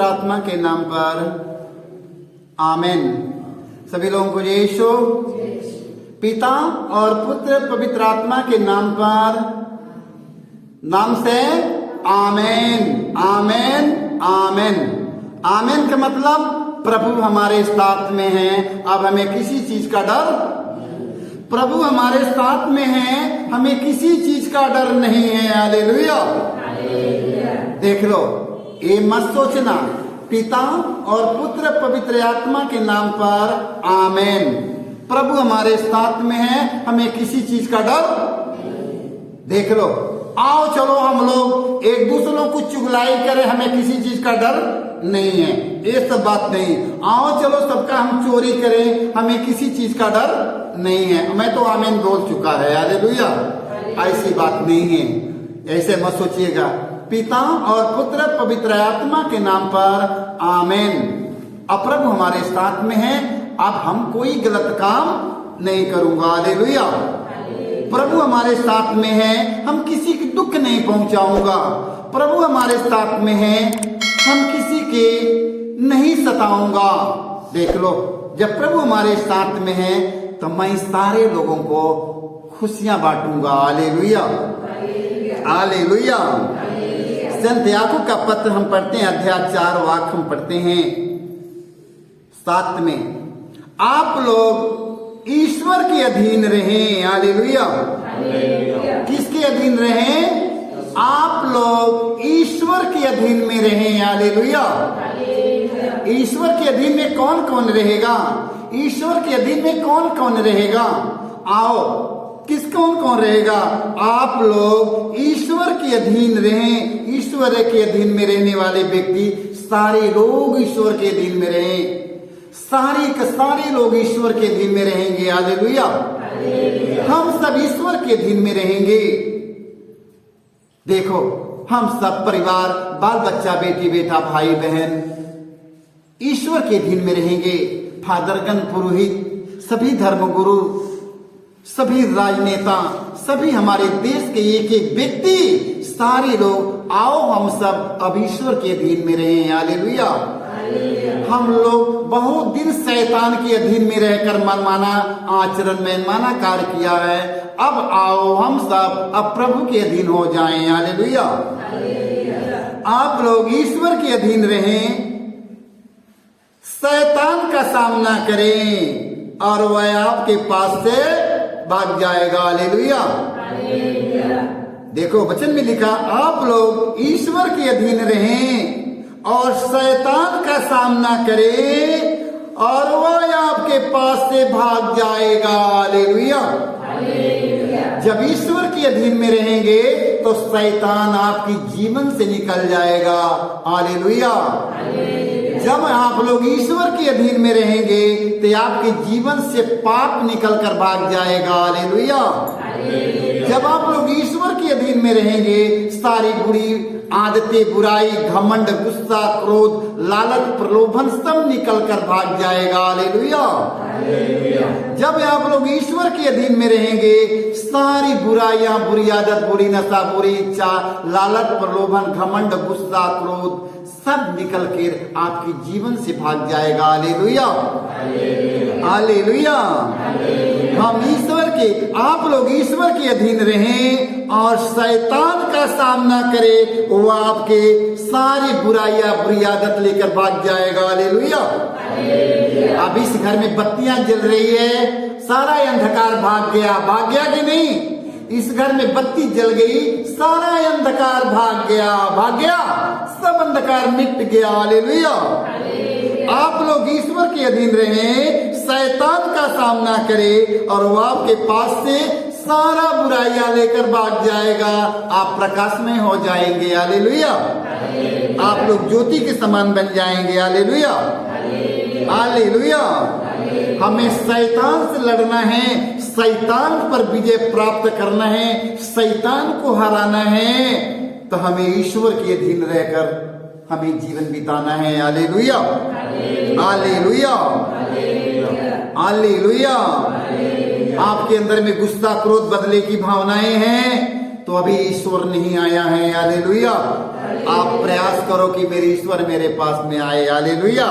आत्मा के नाम पर आमेन। सभी लोगों को यीशु पिता और पुत्र पवित्र आत्मा के नाम पर नाम से आमेन आमेन आमेन। आमेन का मतलब प्रभु हमारे साथ में है, अब हमें किसी चीज का डर, प्रभु हमारे साथ में है, हमें किसी चीज का डर नहीं है। हालेलुया। देख लो, ये मत सोचना, पिता और पुत्र पवित्र आत्मा के नाम पर आमेन। प्रभु हमारे साथ में है, हमें किसी चीज का डर। देख लो, आओ चलो हम लोग एक दूसरों को चुगलाई करें, हमें किसी चीज का डर नहीं है, ये सब बात नहीं। आओ चलो सबका हम चोरी करें, हमें किसी चीज का डर नहीं है। मैं तो आमीन बोल चुका है। हालेलुया। ऐसी बात नहीं है, ऐसे मत सोचिएगा। पिता और पुत्र पवित्र आत्मा के नाम पर आमीन। अब प्रभु हमारे साथ में है, अब हम कोई गलत काम नहीं करूंगा। हालेलुया। प्रभु हमारे साथ में है, हम किसी को दुख नहीं पहुंचाऊंगा। प्रभु हमारे साथ में है, हम किसी के नहीं सताऊंगा। देख लो, जब प्रभु हमारे साथ में है तो मैं सारे लोगों को खुशियां बांटूंगा। Hallelujah hallelujah. संत याकूब का पत्र हम पढ़ते हैं, अध्याय 4 वाक्य हम पढ़ते हैं 7 में। आप लोग ईश्वर के अधीन रहें। हालेलुया। किसके अधीन रहें? आप लोग ईश्वर के अधीन में रहें। हालेलुया। ईश्वर के अधीन में कौन कौन रहेगा? ईश्वर के अधीन में कौन कौन रहेगा? आओ, किस कौन कौन रहेगा? आप लोग ईश्वर के अधीन रहें। ईश्वर के अधीन में रहने वाले व्यक्ति सारे लोग ईश्वर के अधीन में रहें। सारे लोग ईश्वर के अधीन में रहेंगे। हालेलुया। हम सब ईश्वर के अधीन में रहेंगे। देखो, हम सब परिवार, बाल बच्चा, बेटी बेटा, भाई बहन ईश्वर के अधीन में रहेंगे। फादरगण, पुरोहित, सभी धर्मगुरु, सभी राजनेता, सभी हमारे देश के एक एक व्यक्ति, सारे लोग आओ हम सब अब ईश्वर के अधीन में रहें। हालेलुया। हम लोग बहुत दिन शैतान के अधीन में रहकर मनमाना आचरण में माना कार्य किया है। अब आओ हम सब अब प्रभु के अधीन हो जाएं। हालेलुया। आप लोग ईश्वर के अधीन रहें, शैतान का सामना करें और वह आपके पास से भाग जाएगा। हालेलुया। देखो, वचन में लिखा, आप लोग ईश्वर के अधीन रहें और शैतान का सामना करें और वह आपके पास से भाग जाएगा। हालेलुया। जब ईश्वर के अधीन में रहेंगे तो शैतान आपकी जीवन से निकल जाएगा। हालेलुया। जब आप लोग ईश्वर के अधीन में रहेंगे तो आपके जीवन से पाप निकल कर भाग जाएगा। हालेलुया। जब आप लोग ईश्वर के अधीन में रहेंगे, सारी बुरी आदतें, बुराई, घमंड, गुस्सा, क्रोध, लालच, प्रलोभन सब निकल कर भाग जाएगा। हालेलुया। जब आप लोग ईश्वर के अधीन में रहेंगे, सारी बुराइयां, बुरी आदत, बुरी नशा, बुरी इच्छा, लालच, प्रलोभन, घमंड, गुस्सा, क्रोध सब निकल कर आपके जीवन से भाग जाएगा। Hallelujah hallelujah. हम ईश्वर के, आप लोग ईश्वर के अधीन रहें और शैतान का सामना करें, वो आपके सारी बुराइयां, बुरी आदत लेकर भाग जाएगा। हालेलुया। अब इस घर में बत्तियां जल रही है, सारा अंधकार भाग गया कि नहीं? इस घर में बत्ती जल गई, सारा अंधकार भाग गया, सब अंधकार मिट गया। हालेलुया। आप लोग ईश्वर के अधीन रहें, शैतान का सामना करें और वो आपके पास से सारा बुराइयां लेकर भाग जाएगा। आप प्रकाशमय हो जाएंगे। हालेलुया। आप लोग ज्योति के समान बन जाएंगे। Hallelujah hallelujah. हमें शैतान से लड़ना है, शैतान पर विजय प्राप्त करना है, शैतान को हराना है, तो हमें ईश्वर के अधीन रहकर हमें जीवन बिताना है। Hallelujah hallelujah hallelujah. आपके अंदर में गुस्सा, क्रोध, बदले की भावनाएं हैं तो अभी ईश्वर नहीं आया है। हालेलुया। आप प्रयास करो कि मेरे ईश्वर मेरे पास में आए। हालेलुया।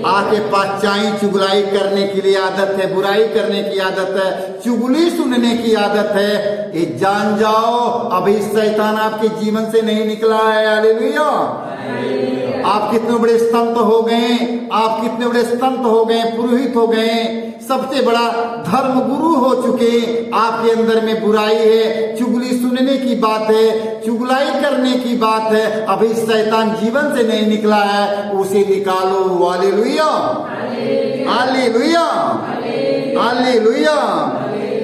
आके पास चाई चुगलाई करने की लिए आदत है, बुराई करने की आदत है, चुगली सुनने की आदत है, ये जान जाओ अभी शैतान आपके जीवन से नहीं निकला है। हालेलुया। आप कितने बड़े संत हो गए, आप कितने बड़े संत हो गए, पुरोहित हो गए, सबसे बड़ा धर्म गुरु हो चुके, आपके अंदर में बुराई है, चुगली सुनने की बात है, चुगलाई करने की बात है, अभी शैतान जीवन से नहीं निकला है, उसे निकालो। Hallelujah, hallelujah, hallelujah.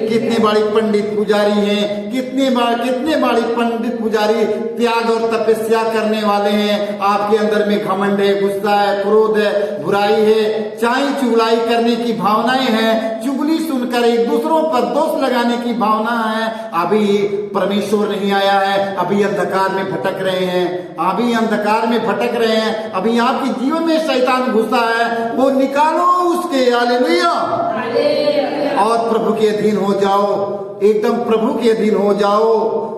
कितने बड़ी पंडित पुजारी हैं, कितने बड़ी पंडित पुजारी त्याग और तपस्या करने वाले हैं, आपके अंदर में घमंड है, गुस्सा है, क्रोध है, बुराई है, चाई चुगलाई करने की भावनाएं हैं, चुगली सुनकर एक दूसरों पर दोष लगाने की भावना है। अभी परमेश्वर नहीं आया है, अभी अंधकार में भटक रहे हैं, अभी अंधकार में भटक रहे हैं, अभी आपके जीवन में शैतान घुसा है, वो निकालो उसके। हालेलुया। और प्रभु के अधीन हो जाओ, एकदम प्रभु के अधीन हो जाओ।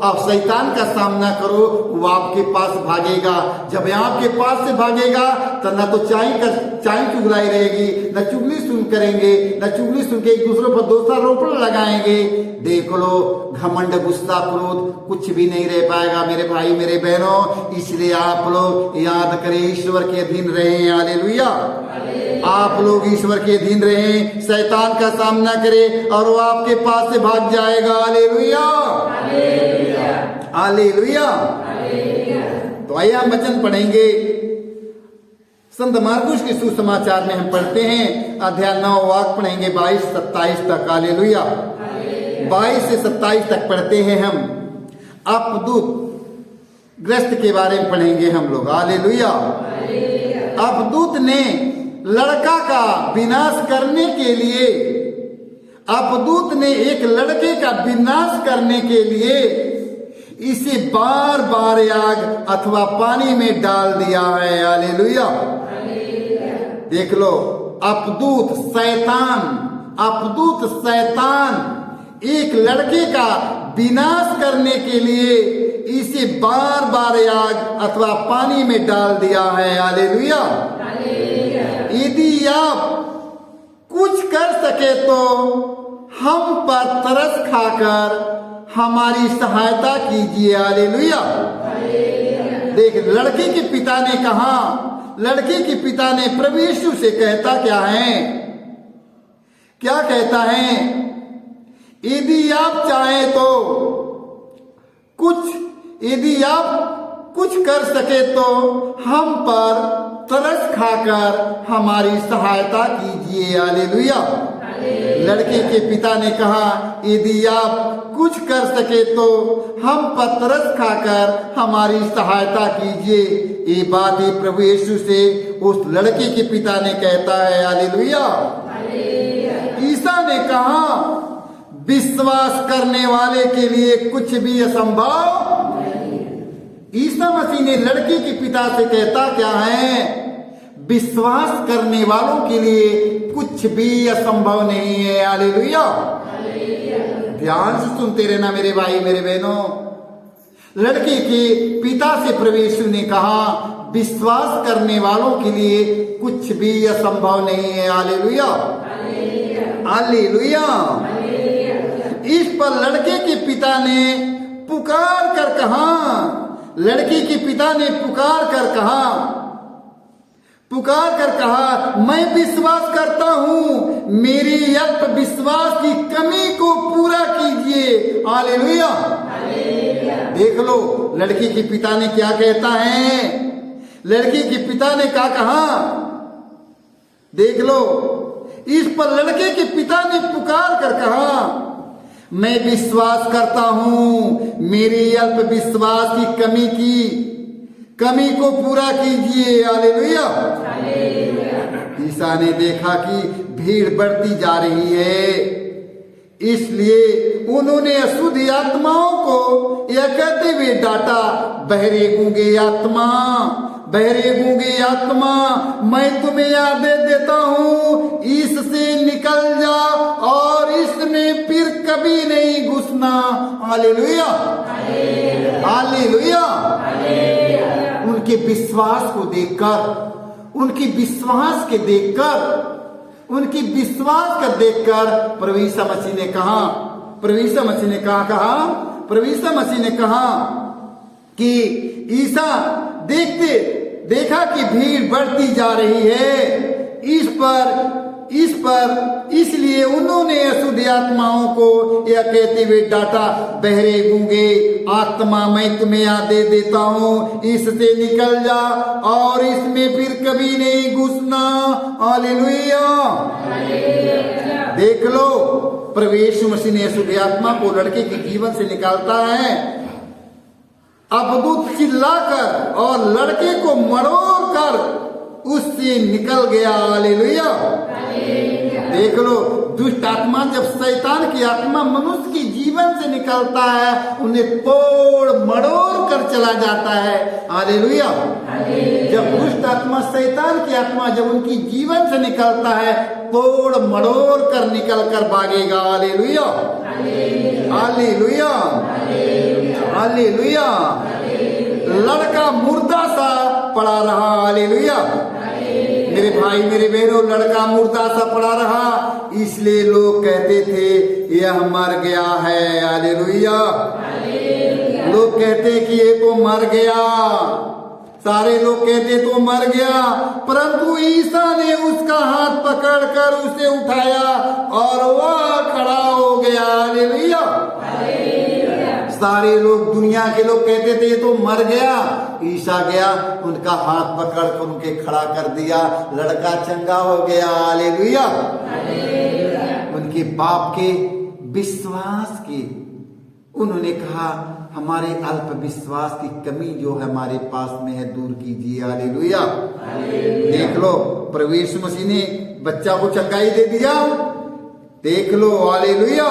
आप शैतान का सामना करो, वो आपके पास भागेगा। जब आपके पास से भागेगा तो न तो चाई चुगलाई रहेगी, न चुगली सुन करेंगे, न चुगली सुन के एक दूसरे पर दोषारोपण लगाएंगे। देख लो, घमंड, गुस्सा, क्रोध कुछ भी नहीं रह पाएगा मेरे भाई मेरे बहनों। इसलिए आप लोग याद करें, ईश्वर के अधीन रहें। हालेलुया। आप लोग ईश्वर के अधीन रहें, शैतान का सामना करें और वो आपके पास से भाग जाएगा। Hallelujah, hallelujah. तो आइए हम वचन पढ़ेंगे। संत मार्कुस के सुसमाचार में हम पढ़ते हैं, अध्याय 9 वाक्य पढ़ेंगे 22-27 तक। हालेलुया। 22 से 27 तक पढ़ते हैं हम। अपदूत ग्रस्त के बारे में पढ़ेंगे हम लोग। हालेलुया। अपदूत ने लड़का का विनाश करने के लिए, अपदूत ने एक लड़के का विनाश करने के लिए इसे बार बार आग अथवा पानी में डाल दिया है। हालेलुया। देख लो, अपदूत शैतान, अपदूत शैतान एक लड़के का विनाश करने के लिए इसे बार बार आग अथवा पानी में डाल दिया है। हालेलुया। यदि आप कुछ कर सके तो हम पर तरस खाकर हमारी सहायता कीजिए। हालेलुया। देख, लड़के के पिता ने कहा, लड़के के पिता ने प्रभु यीशु से कहता क्या है, क्या कहता है? यदि आप चाहें तो यदि आप कुछ कर सके तो हम पर तरस खाकर हमारी सहायता कीजिए। हालेलुया। लड़के के पिता ने कहा, यदि आप कुछ कर सके तो हम पर तरस खाकर हमारी सहायता कीजिए। ये बात ही प्रभु यीशु से उस लड़के के पिता ने कहता है। हालेलुया। ईसा ने कहा, विश्वास करने वाले के लिए कुछ भी असंभव। ईसा मसीह ने लड़के के पिता से कहता क्या है? विश्वास करने वालों के लिए कुछ भी असंभव नहीं है। हालेलुया। ध्यान से सुनते रहना मेरे भाई मेरे बहनों। लड़के के पिता से प्रभु यीशु ने कहा, विश्वास करने वालों के लिए कुछ भी असंभव नहीं है। Hallelujah, hallelujah. इस पर लड़के के पिता ने पुकार कर कहा, लड़के के पिता ने पुकार कर कहा, मैं विश्वास करता हूं, मेरी अल्प विश्वास की कमी को पूरा कीजिए। हालेलुया। देख लो, लड़के के पिता ने क्या कहता है। लड़के के पिता ने क्या कहा, देख लो। इस पर लड़के के पिता ने पुकार कर कहा, मैं विश्वास करता हूं, मेरी अल्प विश्वास की कमी को पूरा कीजिए। हालेलुया। ईसा ने देखा कि भीड़ बढ़ती जा रही है, इसलिए उन्होंने अशुद्ध आत्माओं को यह कहते हुए डांटा, बहरे गूंगे आत्मा, मैं तुम्हें आदेश देता हूं, इससे निकल जा और इसमें फिर कभी नहीं घुसना। Hallelujah, hallelujah. उनके विश्वास को देखकर, उनकी विश्वास के देखकर, उनकी विश्वास का देखकर प्रभु यीशु मसीह ने कहा, प्रभु यीशु मसीह ने प्रभु यीशु मसीह ने कहा कि ईसा देखा कि भीड़ बढ़ती जा रही है, इस पर इसलिए उन्होंने अशुद्ध आत्माओं को यह कहते हुए डांटा, बहरे गूंगे आत्मा मैं तुम्हें आदेश देता हूँ, इससे निकल जा और इसमें फिर कभी नहीं घुसना। हालेलुया। देख लो, प्रभु यीशु मसीह ने अशुद्ध आत्मा को लड़के के जीवन से निकालता है। अबदूत चिल्लाकर और लड़के को मरोड़ कर उससे निकल गया। हालेलुया। देख लो, दुष्ट आत्मा, जब शैतान की आत्मा मनुष्य के जीवन से निकलता है, उन्हें तोड़ मरोड़ कर चला जाता है। हालेलुया। जब दुष्ट आत्मा, शैतान की आत्मा जब उनकी जीवन से निकलता है, तोड़ मरोड़ कर निकल कर भागेगा। हालेलुया। हालेलुया। हालेलुया। लड़का मुर्दा सा पड़ा रहा। हालेलुया। मेरे भाई मेरे बहनों, लड़का मुर्दा सा पड़ा रहा, इसलिए लोग कहते थे यह मर गया है। हालेलुया। लोग कहते कि ये तो मर गया, सारे लोग कहते तो मर गया, परंतु ईसा ने उसका हाथ पकड़कर उसे उठाया और वह खड़ा हो गया। हालेलुया। सारे लोग, दुनिया के लोग कहते थे ये तो मर गया, ईसा गया, उनका हाथ पकड़कर उनके खड़ा कर दिया, लड़का चंगा हो गया। हालेलुया। उनके बाप के विश्वास की, उन्होंने कहा हमारे अल्प विश्वास की कमी जो है हमारे पास में है, दूर कीजिए। हालेलुया। देख लो, प्रभु यीशु मसीह ने बच्चा को चंगाई दे दिया। देख लो। हालेलुया।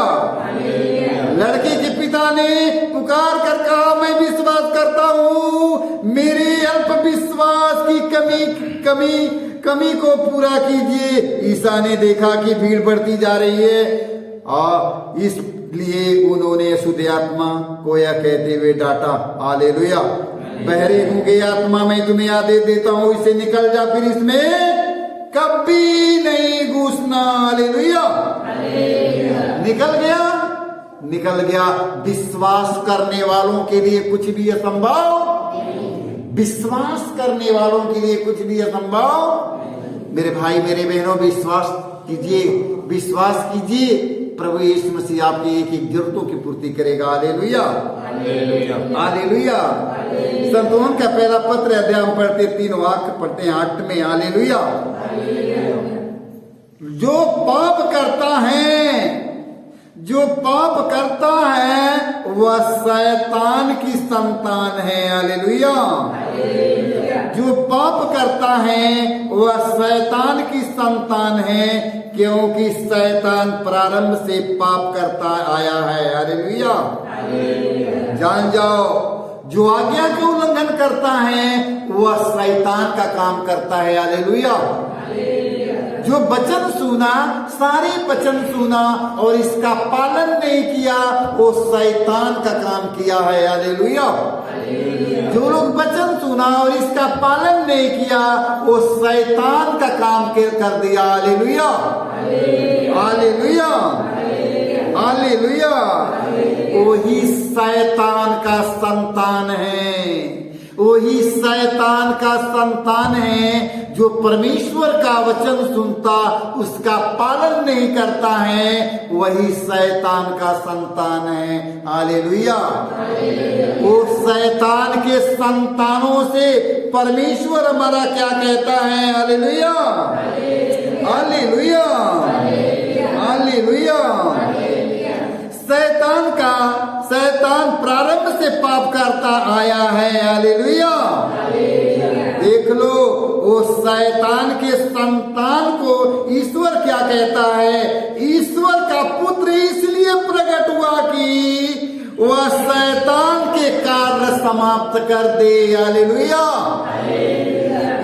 लड़के के पिता ने पुकार कर कहा मैं विश्वास करता हूँ, मेरे अल्प विश्वास की कमी को पूरा कीजिए। ईसा ने देखा कि भीड़ बढ़ती जा रही है और इसलिए उन्होंने अशुद्ध आत्मा को यह कहते हुए डांटा। हालेलुया। बहरे गूंगे आत्मा मैं तुम्हें आदेश देता हूँ, इससे निकल जा, फिर इसमें कभी नहीं घुसना। हालेलुया। निकल गया। विश्वास करने वालों के लिए कुछ भी असंभव, विश्वास करने वालों के लिए कुछ भी असंभव। मेरे भाई मेरे बहनों, विश्वास कीजिए, प्रभु यीशु मसीह आपकी एक एक जरूरतों की पूर्ति करेगा। हालेलुया। हालेलुया। संतों का पहला पत्र अध्याय हम पढ़ते, 3 वाक्य पढ़ते हैं 8 में। हालेलुया। जो पाप करता है वह शैतान की संतान है। हालेलुया। जो पाप करता है वह शैतान की संतान है, क्योंकि शैतान प्रारंभ से पाप करता आया है। हालेलुया। जान जाओ, जो आज्ञा का उल्लंघन करता है वह शैतान का काम करता है। हालेलुया। जो वचन सुना, सारे वचन सुना और इसका पालन नहीं किया, वो शैतान का काम किया है। हालेलुया। जो लोग वचन सुना और इसका पालन नहीं किया, वो शैतान का काम कर दिया। हालेलुया। हालेलुया। हालेलुया। वही शैतान का संतान है, वही शैतान का संतान है जो परमेश्वर का वचन सुनता, उसका पालन नहीं करता है, वही शैतान का संतान है। हालेलुया। वो शैतान के संतानों से परमेश्वर हमारा क्या कहता है? हालेलुया। हालेलुया। हालेलुया। शैतान प्रारंभ से पाप करता आया है। हालेलुया। देख लो, वो शैतान के संतान को ईश्वर क्या कहता है? ईश्वर का पुत्र इसलिए प्रकट हुआ कि वह शैतान के कार्य समाप्त कर दे। हालेलुया।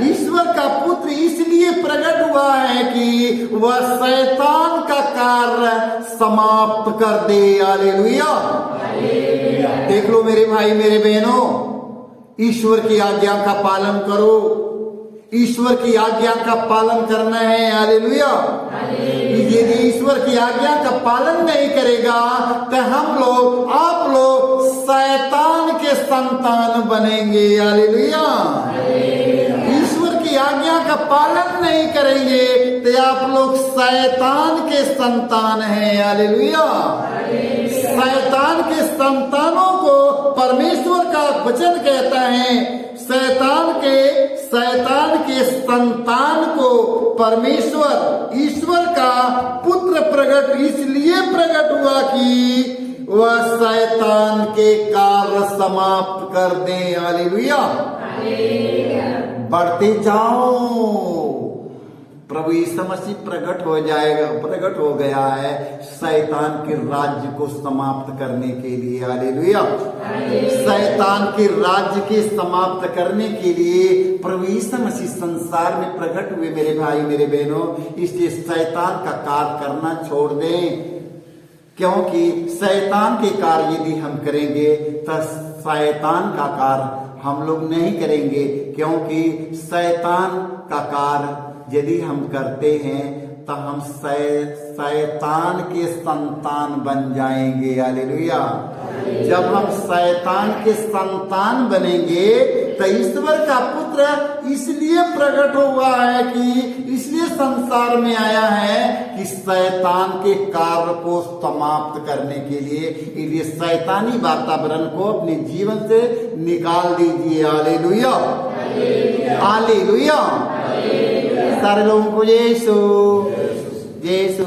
ईश्वर का पुत्र इसलिए प्रकट हुआ है कि वह शैतान का कार्य समाप्त कर दे। हालेलुया। देख लो मेरे भाई मेरे बहनों, ईश्वर की आज्ञा का पालन करो। ईश्वर की आज्ञा का पालन करना है। हालेलुया। यदि ईश्वर की आज्ञा का पालन नहीं करेगा तो हम लोग, आप लोग शैतान के संतान बनेंगे। हालेलुया। ईश्वर की आज्ञा का पालन नहीं करेंगे तो आप लोग शैतान के संतान हैं। हालेलुया। शैतान के संतानों को परमेश्वर का वचन कहता है, शैतान के संतान को परमेश्वर, ईश्वर का पुत्र प्रकट इसलिए प्रकट हुआ कि वह शैतान के कार्य समाप्त कर दे। हालेलुया। बढ़ते जाओ, प्रभु यीशु मसीह प्रकट हो गया है शैतान के राज्य को समाप्त करने के लिए। हालेलुया। शैतान के राज्य के समाप्त करने के लिए प्रभु यीशु मसीह संसार में प्रकट हुए। मेरे भाई, मेरे बहनों, इसलिए शैतान का कार्य करना छोड़ दें, क्योंकि शैतान के कार्य यदि हम करेंगे तो शैतान का कार्य हम लोग नहीं करेंगे, क्योंकि शैतान का कार्य यदि हम करते हैं तो हम शैतान के संतान बन जाएंगे। हालेलुया। जब हम शैतान के संतान बनेंगे तो ईश्वर का पुत्र इसलिए प्रकट हुआ है कि इसलिए संसार में आया है कि शैतान के कार्य को समाप्त करने के लिए। इसलिए शैतानी वातावरण को अपने जीवन से निकाल दीजिए। हालेलुया। हालेलुया। सारे लोगों को यीशु यीशु